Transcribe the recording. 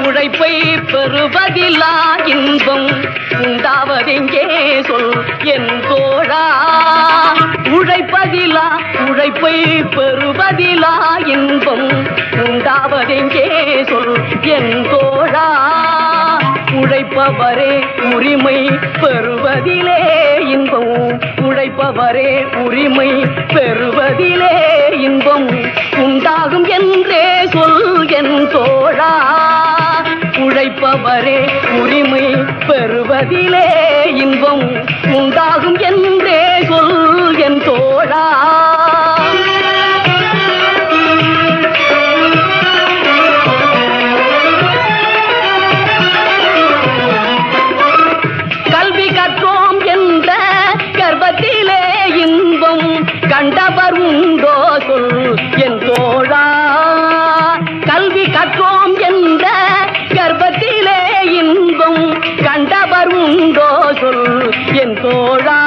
உழைப்பை பெறுவதில்லா இன்பம் உண்டாவதெங்கே சொல் என் தோழா. உழைப்பை பெறுவதில்லா இன்பம் உண்டாவதெங்கே சொல் என் தோழா. உழைப்பவரே உரிமை பெறுவதிலே இன்பம், உழைப்பவரே உரிமை பெறுவதிலே இன்பம் உண்டாகும் என்றே சொல் என் தோழா. உழைப்பவரே உரிமை பெறுவதிலே இன்பம் உண்டாகும் என்றே சொல் என் தோழா. கல்வி கற்றோம் என்ற கர்வத்திலே இன்பம் கண்டவர் உண்டோ சொல் என் தோழா. கல்வி கற்றோம் என்ற கர்வத்திலே இன்பம் கண்டவர் உண்டோ சொல் என் தோழா.